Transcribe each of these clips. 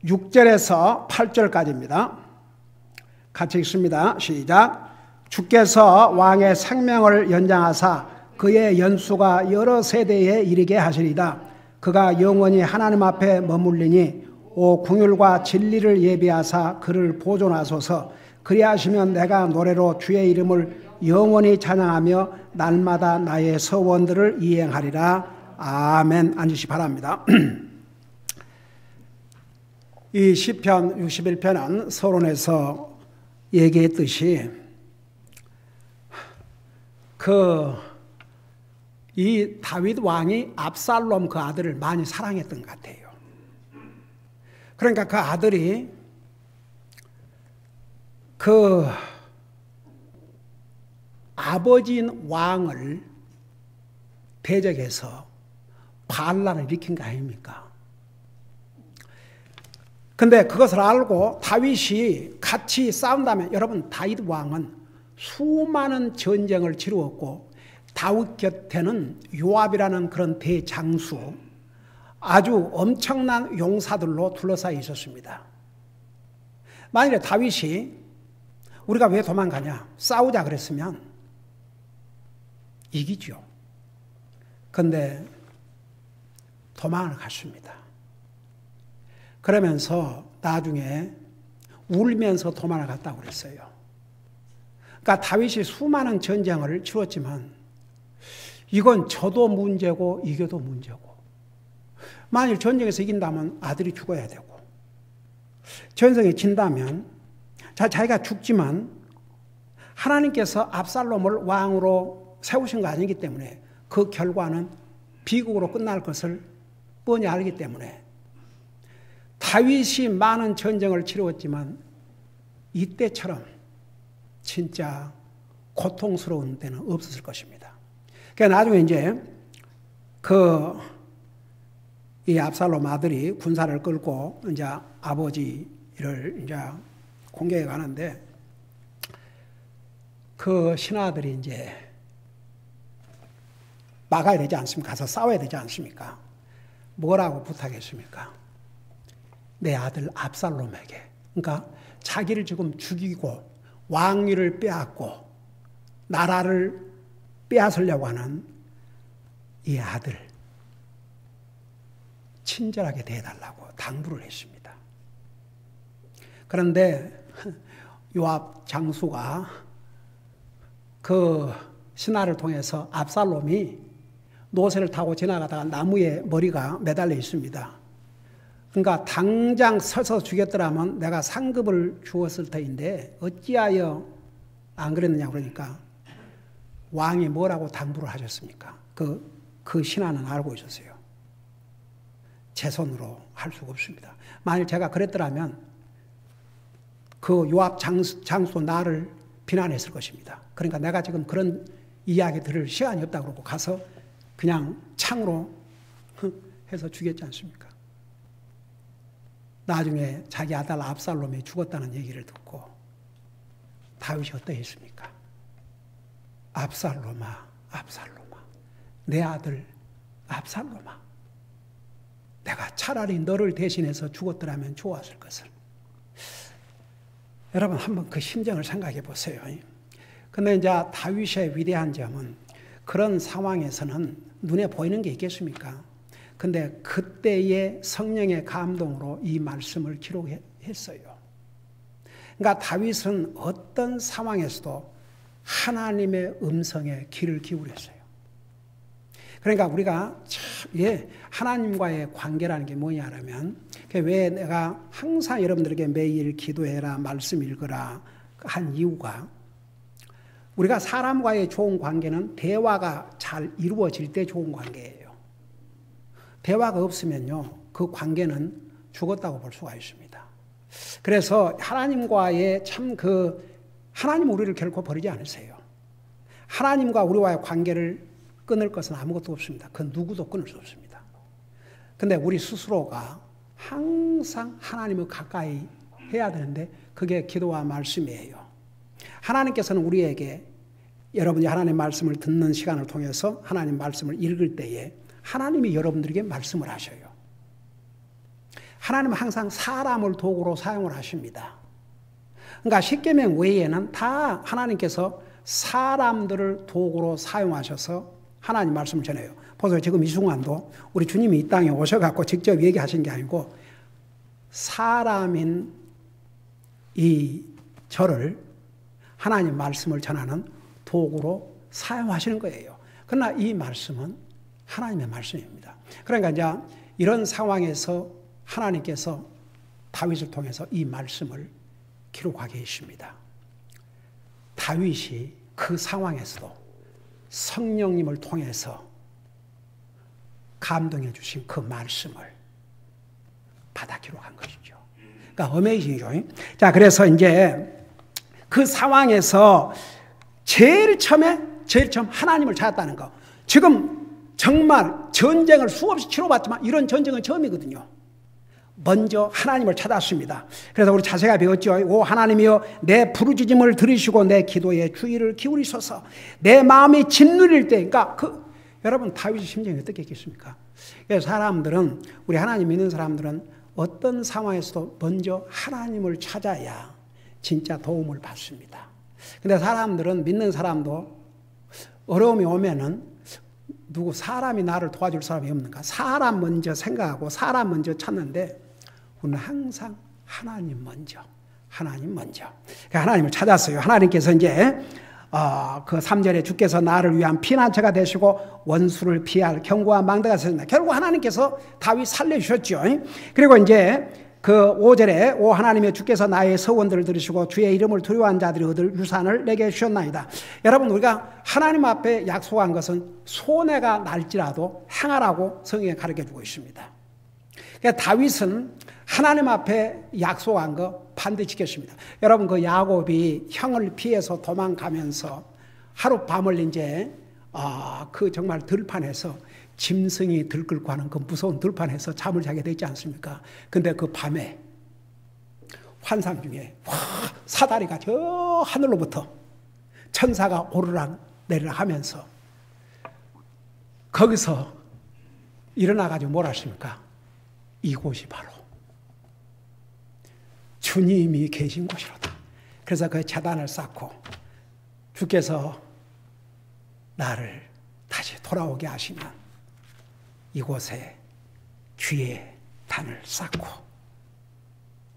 6절에서 8절까지입니다. 같이 읽습니다. 시작. 주께서 왕의 생명을 연장하사 그의 연수가 여러 세대에 이르게 하시리다. 그가 영원히 하나님 앞에 머물리니 오 궁율과 진리를 예비하사 그를 보존하소서. 그리하시면 내가 노래로 주의 이름을 영원히 찬양하며 날마다 나의 서원들을 이행하리라. 아멘. 앉으시 바랍니다. 이 시편 61편은 서론에서 얘기했듯이 이 다윗 왕이 압살롬 그 아들을 많이 사랑했던 것 같아요. 그러니까 그 아들이 그 아버지인 왕을 대적해서 반란을 일으킨 거 아닙니까? 근데 그것을 알고 다윗이 같이 싸운다면, 여러분, 다윗 왕은 수많은 전쟁을 치루었고 다윗 곁에는 요압이라는 그런 대장수, 아주 엄청난 용사들로 둘러싸여 있었습니다. 만일에 다윗이 우리가 왜 도망가냐, 싸우자 그랬으면 이기죠. 근데 도망을 갔습니다. 그러면서 나중에 울면서 도망을 갔다고 그랬어요. 그러니까 다윗이 수많은 전쟁을 치렀지만 이건 져도 문제고 이겨도 문제고, 만일 전쟁에서 이긴다면 아들이 죽어야 되고, 전쟁에 진다면 자기가 죽지만 하나님께서 압살롬을 왕으로 세우신 거 아니기 때문에 그 결과는 비극으로 끝날 것을 뻔히 알기 때문에 다윗이 많은 전쟁을 치루었지만 이때처럼 진짜 고통스러운 때는 없었을 것입니다. 그러니까 나중에 이제 이 압살롬 아들이 군사를 끌고 이제 아버지를 이제 공격해 가는데 그 신하들이 이제 막아야 되지 않습니까? 가서 싸워야 되지 않습니까? 뭐라고 부탁했습니까? 내 아들 압살롬에게, 그러니까 자기를 지금 죽이고 왕위를 빼앗고 나라를 빼앗으려고 하는 이 아들 친절하게 대해달라고 당부를 했습니다. 그런데 요압 장수가 그 신하를 통해서 압살롬이 노새를 타고 지나가다가 나무에 머리가 매달려 있습니다. 그러니까 당장 서서 죽였더라면 내가 상급을 주었을 터인데 어찌하여 안 그랬느냐 그러니까 왕이 뭐라고 당부를 하셨습니까? 그 신하는 알고 있었어요. 제 손으로 할 수가 없습니다. 만일 제가 그랬더라면 그 요압 장수 나를 비난했을 것입니다. 그러니까 내가 지금 그런 이야기 들을 시간이 없다고 그러고 가서 그냥 창으로 해서 죽였지 않습니까? 나중에 자기 아들 압살롬이 죽었다는 얘기를 듣고 다윗이 어떠했습니까? 압살롬아, 압살롬아, 내 아들 압살롬아, 내가 차라리 너를 대신해서 죽었더라면 좋았을 것을. 여러분 한번 그 심정을 생각해 보세요. 근데 이제 다윗의 위대한 점은 그런 상황에서는 눈에 보이는 게 있겠습니까? 근데 그때의 성령의 감동으로 이 말씀을 기록했어요. 그러니까 다윗은 어떤 상황에서도 하나님의 음성에 귀를 기울였어요. 그러니까 우리가 하나님과의 관계라는 게 뭐냐면, 왜 내가 항상 여러분들에게 매일 기도해라, 말씀 읽어라 한 이유가, 우리가 사람과의 좋은 관계는 대화가 잘 이루어질 때 좋은 관계예요. 대화가 없으면요, 그 관계는 죽었다고 볼 수가 있습니다. 그래서 하나님과의 하나님 우리를 결코 버리지 않으세요. 하나님과 우리와의 관계를 끊을 것은 아무것도 없습니다. 그 누구도 끊을 수 없습니다. 근데 우리 스스로가 항상 하나님을 가까이 해야 되는데 그게 기도와 말씀이에요. 하나님께서는 우리에게, 여러분이 하나님 말씀을 듣는 시간을 통해서 하나님 말씀을 읽을 때에 하나님이 여러분들에게 말씀을 하셔요. 하나님은 항상 사람을 도구로 사용을 하십니다. 그러니까 십계명 외에는 다 하나님께서 사람들을 도구로 사용하셔서 하나님 말씀을 전해요. 보세요. 지금 이 순간도 우리 주님이 이 땅에 오셔갖고 직접 얘기하신 게 아니고 사람인 이 저를 하나님 말씀을 전하는 도구로 사용하시는 거예요. 그러나 이 말씀은 하나님의 말씀입니다. 그러니까 이제 이런 상황에서 하나님께서 다윗을 통해서 이 말씀을 기록하게 계십니다. 다윗이 그 상황에서도 성령님을 통해서 감동해 주신 그 말씀을 받아 기록한 것이죠. 그러니까 어메이징이죠. 자, 그래서 이제 그 상황에서 제일 처음 하나님을 찾았다는 거. 지금 정말 전쟁을 수없이 치러봤지만 이런 전쟁은 처음이거든요. 먼저 하나님을 찾았습니다. 그래서 우리 자세가 배웠죠. 오 하나님이여 내 부르짖음을 들으시고 내 기도에 주의를 기울이소서. 내 마음이 짓누릴 때, 그러니까 여러분 다윗의 심정이 어떻게 있겠습니까? 그래서 사람들은, 우리 하나님 믿는 사람들은 어떤 상황에서도 먼저 하나님을 찾아야 진짜 도움을 받습니다. 근데 사람들은, 믿는 사람도 어려움이 오면은 사람이 나를 도와줄 사람이 없는가? 사람 먼저 생각하고 사람 먼저 찾는데 우리는 항상 하나님 먼저. 그러니까 하나님을 찾았어요. 하나님께서 이제 그 3절에 주께서 나를 위한 피난처가 되시고 원수를 피할 견고한 망대가 되셨습니다. 결국 하나님께서 다윗 살려주셨죠. 그리고 이제 그 5절에 오 하나님의 주께서 나의 서원들을 들으시고 주의 이름을 두려워한 자들이 얻을 유산을 내게 주셨나이다. 여러분, 우리가 하나님 앞에 약속한 것은 손해가 날지라도 행하라고 성경에 가르쳐주고 있습니다. 그러니까 다윗은 하나님 앞에 약속한 거 반드시 지켰습니다. 여러분, 그 야곱이 형을 피해서 도망가면서 하룻밤을 이제 그 정말 들판에서 짐승이 들끓고 하는 그 무서운 들판에서 잠을 자게 되지 않습니까? 근데 그 밤에 환상 중에 사다리가 저 하늘로부터 천사가 오르락 내리락 하면서 거기서 일어나가지고 뭘 하십니까? 이곳이 바로 주님이 계신 곳이로다. 그래서 그 제단을 쌓고 주께서 나를 다시 돌아오게 하시면 이곳에 귀에 단을 쌓고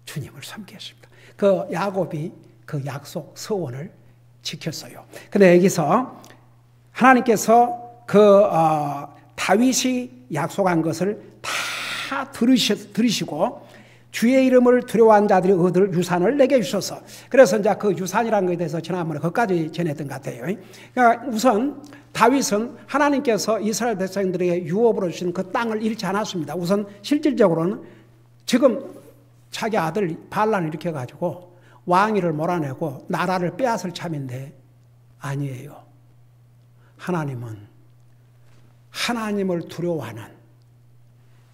주님을 섬기겠습니다. 그 야곱이 그 약속 서원을 지켰어요. 근데 여기서 하나님께서 그 다윗이 약속한 것을 다 들으시고 주의 이름을 두려워한 자들이 얻을 유산을 내게 주셔서, 그래서 이제 그 유산이라는 것에 대해서 지난번에 그것까지 전했던 것 같아요. 그러니까 우선 다윗은 하나님께서 이스라엘 백성들에게 유업으로 주신 그 땅을 잃지 않았습니다. 우선 실질적으로는 지금 자기 아들 반란을 일으켜가지고 왕위를 몰아내고 나라를 빼앗을 참인데 아니에요. 하나님은 하나님을 두려워하는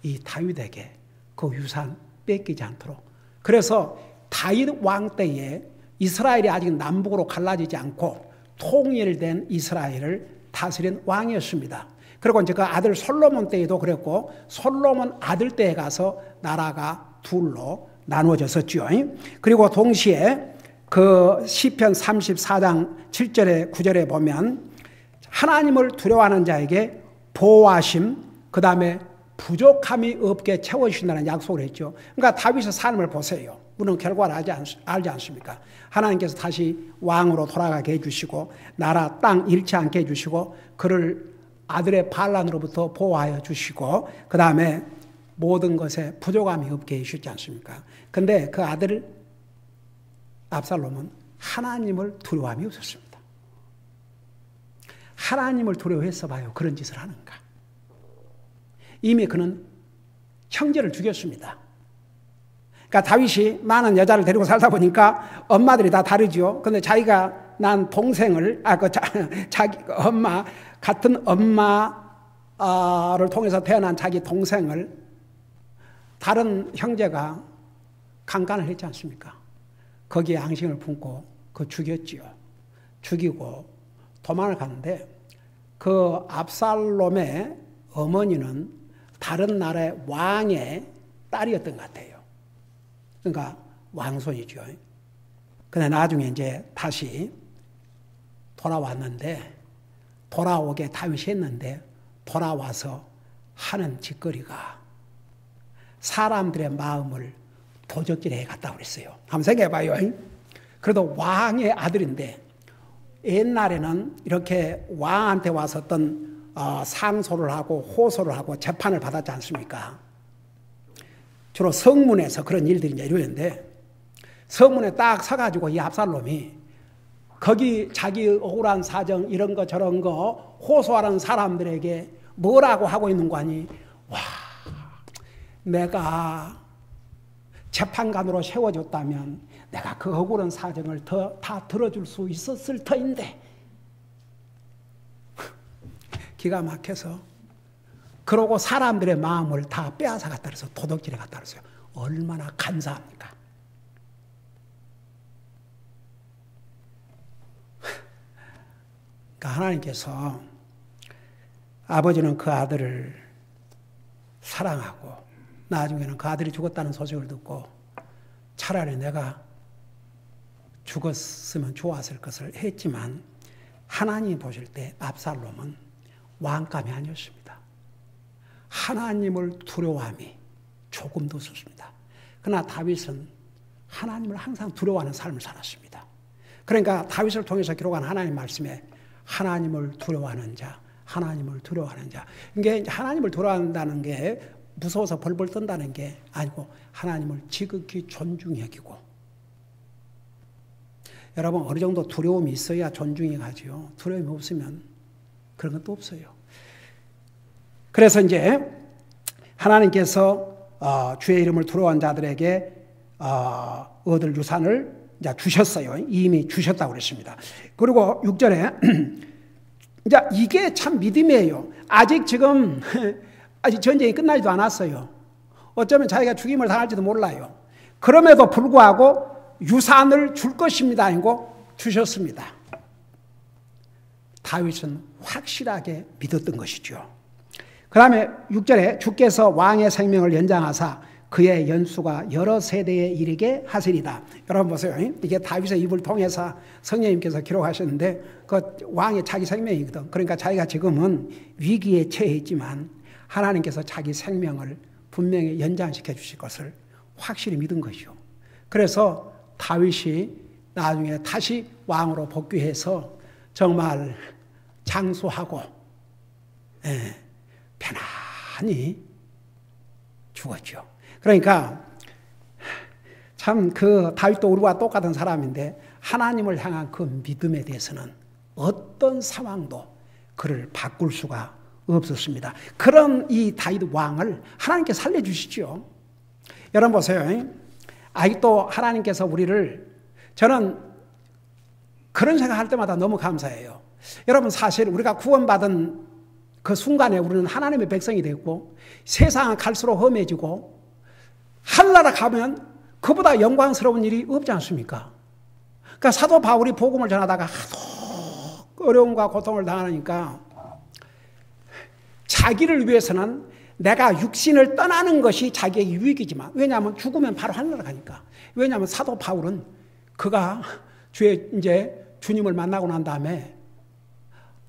이 다윗에게 그 유산 뺏기지 않도록, 그래서 다윗 왕 때에 이스라엘이 아직 남북으로 갈라지지 않고 통일된 이스라엘을 다스린 왕이었습니다. 그리고 이제 그 아들 솔로몬 때에도 그랬고 솔로몬 아들 때에 가서 나라가 둘로 나누어졌었죠. 그리고 동시에 그 시편 34장 7절에 9절에 보면 하나님을 두려워하는 자에게 보호하심, 그 다음에 부족함이 없게 채워주신다는 약속을 했죠. 그러니까 다윗의 삶을 보세요. 물론 결과를 알지 않습니까? 하나님께서 다시 왕으로 돌아가게 해주시고 나라 땅 잃지 않게 해주시고 그를 아들의 반란으로부터 보호하여 주시고 그 다음에 모든 것에 부족함이 없게 해주셨지 않습니까? 근데 그 아들 압살롬은 하나님을 두려워함이 없었습니다. 하나님을 두려워해서 봐요. 그런 짓을 하는가? 이미 그는 형제를 죽였습니다. 그러니까 다윗이 많은 여자를 데리고 살다 보니까 엄마들이 다 다르죠. 근데 자기가 난 동생을, 자기 엄마, 같은 엄마를 통해서 태어난 자기 동생을 다른 형제가 강간을 했지 않습니까? 거기에 앙심을 품고 죽였지요. 죽이고 도망을 가는데 그 압살롬의 어머니는 다른 나라의 왕의 딸이었던 것 같아요. 그러니까 왕손이죠. 근데 나중에 이제 다시 돌아왔는데, 돌아오게 다윗이 했는데, 돌아와서 하는 짓거리가 사람들의 마음을 도적질해 갔다고 그랬어요. 한번 생각해봐요. 그래도 왕의 아들인데, 옛날에는 이렇게 왕한테 와서 어떤 상소를 하고 호소를 하고 재판을 받았지 않습니까? 주로 성문에서 그런 일들이 이제 이루어졌는데, 성문에 딱 서가지고 이 압살롬이 거기 자기 억울한 사정 이런 거 저런 거 호소하는 사람들에게 뭐라고 하고 있는 거 아니? 와, 내가 재판관으로 세워졌다면 내가 그 억울한 사정을 다 들어줄 수 있었을 터인데, 기가 막혀서 그러고 사람들의 마음을 다 빼앗아 갔다 그래서 도둑질해 갔다 그랬어요. 얼마나 간사합니까? 그러니까 하나님께서 아버지는 그 아들을 사랑하고 나중에는 그 아들이 죽었다는 소식을 듣고 차라리 내가 죽었으면 좋았을 것을 했지만, 하나님이 보실 때 압살롬은 왕감이 아니었습니다. 하나님을 두려워함이 조금도 없었습니다. 그러나 다윗은 하나님을 항상 두려워하는 삶을 살았습니다. 그러니까 다윗을 통해서 기록한 하나님 말씀에 하나님을 두려워하는 자, 하나님을 두려워하는 자. 이게 하나님을 두려워한다는 게 무서워서 벌벌 떤다는 게 아니고 하나님을 지극히 존중히 여기고, 여러분 어느 정도 두려움이 있어야 존중이 가지요. 두려움이 없으면 그런 것도 없어요. 그래서 이제 하나님께서 주의 이름을 두려워한 자들에게 얻을 유산을 이제 주셨어요. 이미 주셨다고 그랬습니다. 그리고 6절에 이제 이게 참 믿음이에요. 아직 지금 아직 전쟁이 끝나지도 않았어요. 어쩌면 자기가 죽임을 당할지도 몰라요. 그럼에도 불구하고 유산을 줄 것입니다 아니고 주셨습니다. 다윗은 확실하게 믿었던 것이죠. 그 다음에 6절에 주께서 왕의 생명을 연장하사 그의 연수가 여러 세대에 이르게 하시리다. 여러분 보세요. 이게 다윗의 입을 통해서 성령님께서 기록하셨는데 그 왕의 자기 생명이거든. 그러니까 자기가 지금은 위기에 처해 있지만 하나님께서 자기 생명을 분명히 연장시켜 주실 것을 확실히 믿은 것이요. 그래서 다윗이 나중에 다시 왕으로 복귀해서 정말 장수하고 편안히 죽었죠. 그러니까 참 그 다윗도 우리와 똑같은 사람인데 하나님을 향한 그 믿음에 대해서는 어떤 상황도 그를 바꿀 수가 없었습니다. 그런 이 다윗 왕을 하나님께 살려주시죠. 여러분 보세요. 아직도 하나님께서 우리를, 저는 그런 생각할 때마다 너무 감사해요. 여러분 사실 우리가 구원받은 그 순간에 우리는 하나님의 백성이 됐고 세상은 갈수록 험해지고 하늘나라 가면 그보다 영광스러운 일이 없지 않습니까? 그러니까 사도 바울이 복음을 전하다가 하도 어려움과 고통을 당하니까 자기를 위해서는 내가 육신을 떠나는 것이 자기에게 유익이지만, 왜냐하면 죽으면 바로 하늘나라 가니까. 왜냐하면 사도 바울은 그가 주님을 만나고 난 다음에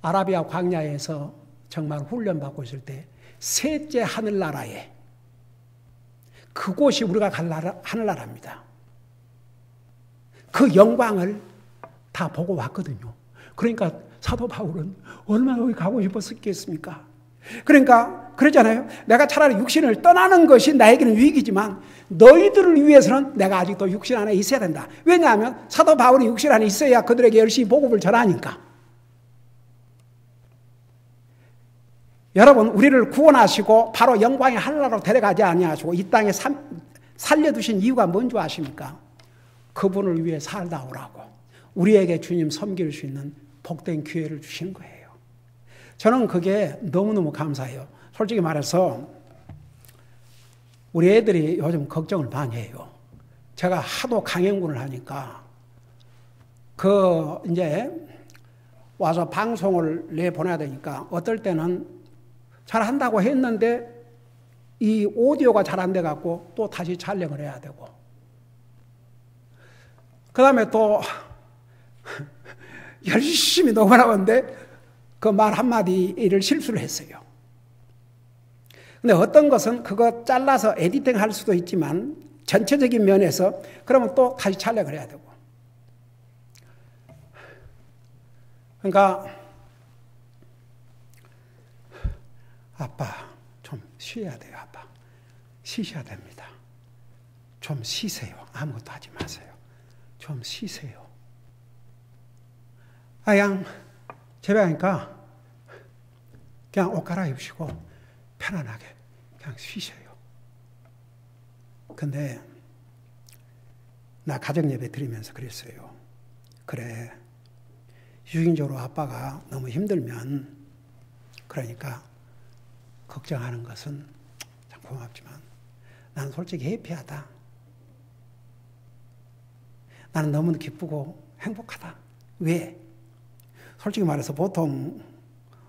아라비아 광야에서 정말 훈련받고 있을 때 셋째 하늘나라에, 그곳이 우리가 갈 하늘나라입니다. 그 영광을 다 보고 왔거든요. 그러니까 사도 바울은 얼마나 거기 가고 싶었겠습니까? 그러니까 그러잖아요. 내가 차라리 육신을 떠나는 것이 나에게는 유익이지만 너희들을 위해서는 내가 아직도 육신 안에 있어야 된다. 왜냐하면 사도 바울이 육신 안에 있어야 그들에게 열심히 복음을 전하니까. 여러분, 우리를 구원하시고 바로 영광의 하늘나라로 데려가지 아니하시고 이 땅에 살려두신 이유가 뭔지 아십니까? 그분을 위해 살다 오라고 우리에게 주님 섬길 수 있는 복된 기회를 주신 거예요. 저는 그게 너무너무 감사해요. 솔직히 말해서 우리 애들이 요즘 걱정을 많이 해요. 제가 하도 강행군을 하니까 이제 와서 방송을 내보내야 되니까 어떨 때는 잘 한다고 했는데 이 오디오가 잘 안 돼갖고 또 다시 촬영을 해야 되고, 그 다음에 또 열심히 녹음하는데 그 말 한마디를 실수를 했어요. 근데 어떤 것은 그거 잘라서 에디팅 할 수도 있지만 전체적인 면에서 그러면 또 다시 촬영을 해야 되고. 그러니까 아빠 좀 쉬어야 돼요. 아빠 쉬셔야 됩니다. 좀 쉬세요. 아무것도 하지 마세요. 좀 쉬세요. 그냥 집에 가니까 그냥 옷 갈아입으시고 편안하게 그냥 쉬셔요. 근데 나 가정예배 드리면서 그랬어요. 그래, 유기적으로 아빠가 너무 힘들면 그러니까 걱정하는 것은 참 고맙지만 나는 솔직히 해피하다. 나는 너무 기쁘고 행복하다. 왜? 솔직히 말해서 보통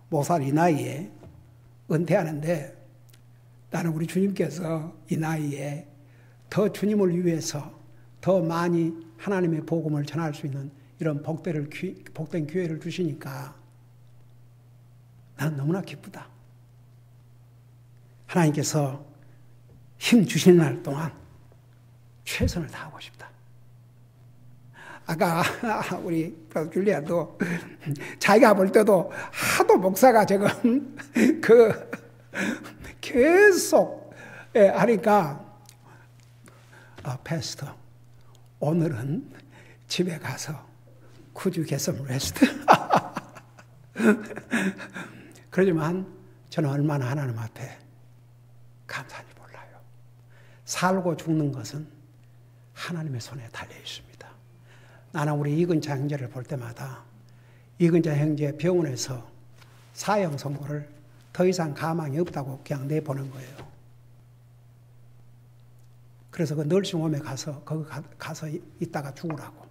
목사를 이 나이에 은퇴하는데 나는 우리 주님께서 이 나이에 더 주님을 위해서 더 많이 하나님의 복음을 전할 수 있는 이런 복된 기회를 주시니까 나는 너무나 기쁘다. 하나님께서 힘 주시는 날 동안 최선을 다하고 싶다. 아까 우리 줄리아도 자기가 볼 때도 하도 목사가 지금 계속 하니까 패스터 오늘은 집에 가서 쿠주 개섬 레스트. 그러지만 저는 얼마나 하나님 앞에 감사한지 몰라요. 살고 죽는 것은 하나님의 손에 달려 있습니다. 나는 우리 이근자 형제를 볼 때마다 이근자 형제 병원에서 사형 선고를 더 이상 가망이 없다고 그냥 내보는 거예요. 그래서 그 널싱홈에 가서 거기 가서 있다가 죽으라고.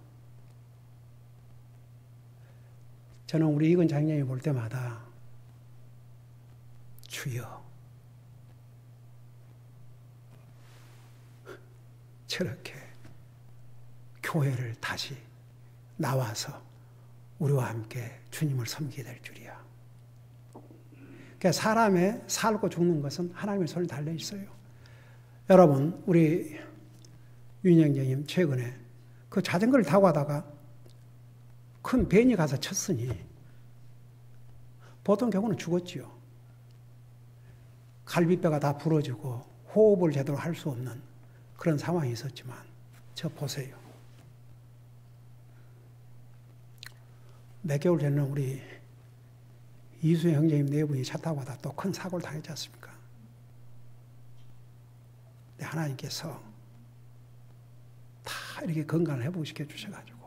저는 우리 이근자 형제를 볼 때마다 주여 저렇게 교회를 다시 나와서 우리와 함께 주님을 섬기게 될 줄이야. 그러니까 사람의 살고 죽는 것은 하나님의 손에 달려 있어요. 여러분, 우리 윤영재님 최근에 그 자전거를 타고 가다가 큰 벤이 가서 쳤으니 보통 경우는 죽었지요. 갈비뼈가 다 부러지고 호흡을 제대로 할 수 없는 그런 상황이 있었지만 저 보세요. 몇 개월 전에는 우리 이수영 형제님 네 분이 차 타고 가다 또 큰 사고를 당했지 않습니까? 근데 하나님께서 다 이렇게 건강을 회복시켜 주셔가지고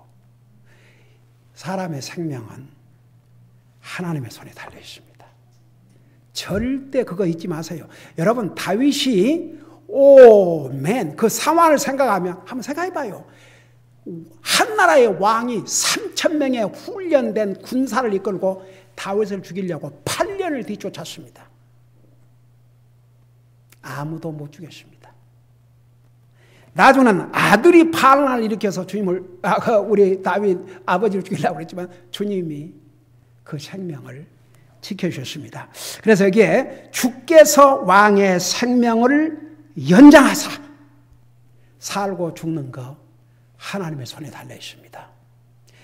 사람의 생명은 하나님의 손에 달려 있습니다. 절대 그거 잊지 마세요. 여러분, 다윗이 오멘 그 상황을 생각하면 한번 생각해봐요. 한 나라의 왕이 3,000명의 훈련된 군사를 이끌고 다윗을 죽이려고 8년을 뒤쫓았습니다. 아무도 못 죽였습니다. 나중에는 아들이 반란을 일으켜서 주님을 우리 다윗 아버지를 죽이려고 했지만 주님이 그 생명을 지켜주셨습니다. 그래서 여기에 주께서 왕의 생명을 연장하사 살고 죽는 거 하나님의 손에 달려 있습니다.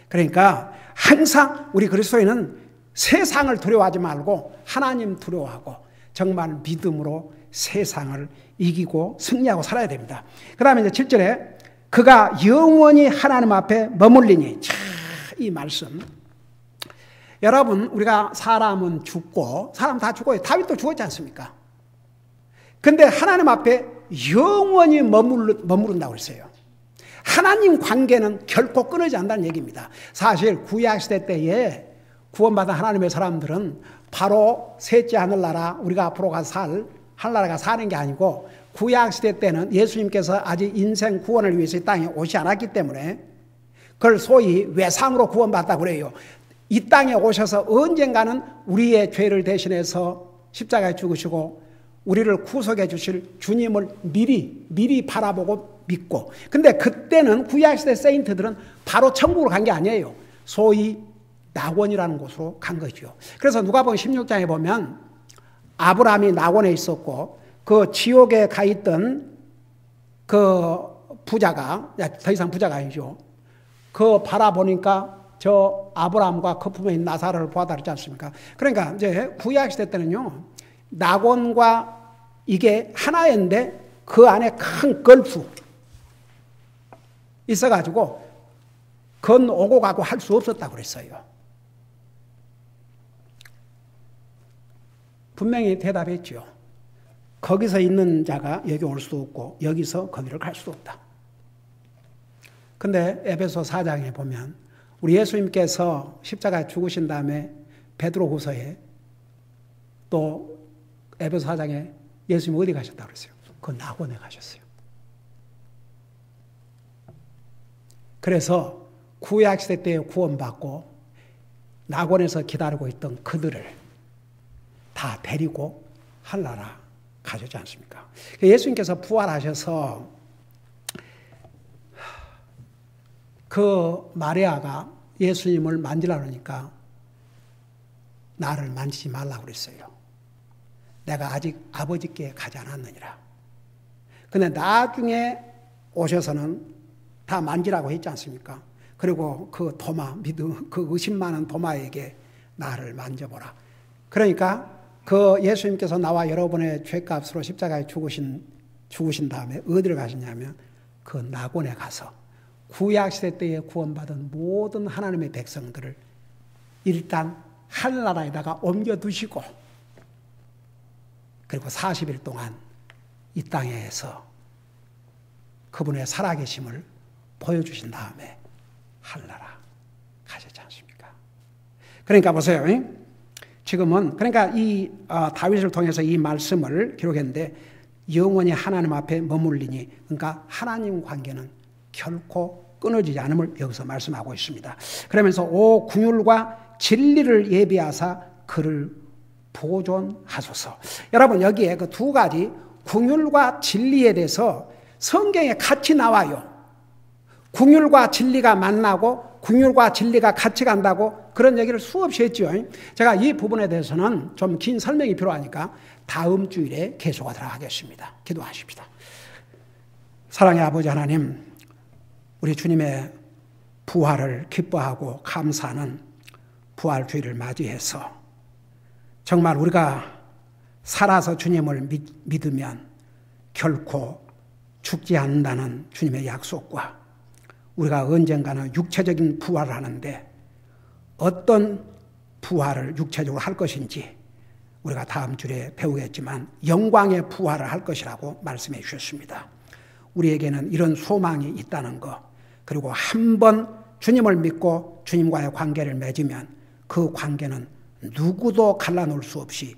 그러니까 항상 우리 그리스도인은 세상을 두려워하지 말고 하나님 두려워하고 정말 믿음으로 세상을 이기고 승리하고 살아야 됩니다. 그 다음에 이제 7절에 그가 영원히 하나님 앞에 머물리니. 이 말씀. 여러분, 우리가 사람은 죽고, 사람 다 죽어요. 다윗도 죽었지 않습니까? 근데 하나님 앞에 영원히 머무른다고 했어요. 하나님 관계는 결코 끊어지지 않는다는 얘기입니다. 사실 구약시대 때에 구원받은 하나님의 사람들은 바로 셋째 하늘나라, 우리가 앞으로 가서 하늘나라가 사는 게 아니고 구약시대 때는 예수님께서 아직 인생 구원을 위해서 이 땅에 오지 않았기 때문에 그걸 소위 외상으로 구원받았다고 그래요. 이 땅에 오셔서 언젠가는 우리의 죄를 대신해서 십자가에 죽으시고 우리를 구속해 주실 주님을 미리 바라보고 믿고, 근데 그때는 구약시대 세인트들은 바로 천국으로 간 게 아니에요. 소위 낙원이라는 곳으로 간 거죠. 그래서 누가복음 16장에 보면 아브라함이 낙원에 있었고 그 지옥에 가 있던 그 부자가, 더 이상 부자가 아니죠. 그 바라보니까 저 아브라함과 그 품에 있는 나사로를 보았다 그러지 않습니까? 그러니까 이제 구약시대 때는요, 낙원과 이게 하나였는데 그 안에 큰 걸프 있어가지고 건오고 가고 할 수 없었다고 그랬어요. 분명히 대답했죠. 거기서 있는 자가 여기 올 수도 없고 여기서 거기를 갈 수도 없다. 근데 에베소 4장에 보면 우리 예수님께서 십자가에 죽으신 다음에 베드로후서에 또 에베소 4장에 예수님 어디 가셨다고 그랬어요? 그 낙원에 가셨어요. 그래서 구약시대 때 구원받고 낙원에서 기다리고 있던 그들을 다 데리고 한나라 가셨지 않습니까? 예수님께서 부활하셔서 그 마리아가 예수님을 만지려고 하니까 나를 만지지 말라고 그랬어요. 내가 아직 아버지께 가지 않았느니라. 근데 나중에 오셔서는 다 만지라고 했지 않습니까? 그리고 그 도마, 그 의심 많은 도마에게 나를 만져보라. 그러니까 그 예수님께서 나와 여러분의 죄값으로 십자가에 죽으신 다음에 어디를 가시냐면 그 낙원에 가서 구약시대 때에 구원받은 모든 하나님의 백성들을 일단 한나라에다가 옮겨두시고 그리고 40일 동안 이 땅에서 그분의 살아계심을 보여주신 다음에 한나라 가셨지 않습니까? 그러니까 보세요. 지금은 그러니까 이 다윗을 통해서 이 말씀을 기록했는데 영원히 하나님 앞에 머물리니, 그러니까 하나님 관계는 결코 끊어지지 않음을 여기서 말씀하고 있습니다. 그러면서 오 궁율과 진리를 예비하사 그를 보존하소서. 여러분 여기에 그 두 가지 궁율과 진리에 대해서 성경에 같이 나와요. 궁율과 진리가 만나고 궁율과 진리가 같이 간다고 그런 얘기를 수없이 했죠. 제가 이 부분에 대해서는 좀 긴 설명이 필요하니까 다음 주일에 계속하도록 하겠습니다. 기도하십시다. 사랑의 아버지 하나님, 우리 주님의 부활을 기뻐하고 감사하는 부활주의를 맞이해서 정말 우리가 살아서 주님을 믿으면 결코 죽지 않는다는 주님의 약속과 우리가 언젠가는 육체적인 부활을 하는데 어떤 부활을 육체적으로 할 것인지 우리가 다음 주에 배우겠지만 영광의 부활을 할 것이라고 말씀해 주셨습니다. 우리에게는 이런 소망이 있다는 것, 그리고 한 번 주님을 믿고 주님과의 관계를 맺으면 그 관계는 누구도 갈라놓을 수 없이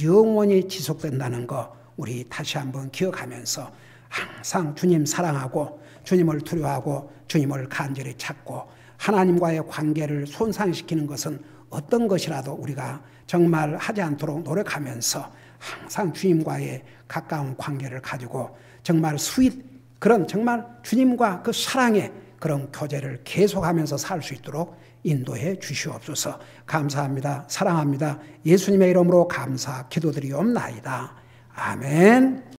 영원히 지속된다는 것, 우리 다시 한번 기억하면서 항상 주님 사랑하고 주님을 두려워하고 주님을 간절히 찾고 하나님과의 관계를 손상시키는 것은 어떤 것이라도 우리가 정말 하지 않도록 노력하면서 항상 주님과의 가까운 관계를 가지고 정말 그런 정말 주님과 그 사랑의 그런 교제를 계속하면서 살 수 있도록 인도해 주시옵소서. 감사합니다. 사랑합니다. 예수님의 이름으로 감사 기도드리옵나이다. 아멘.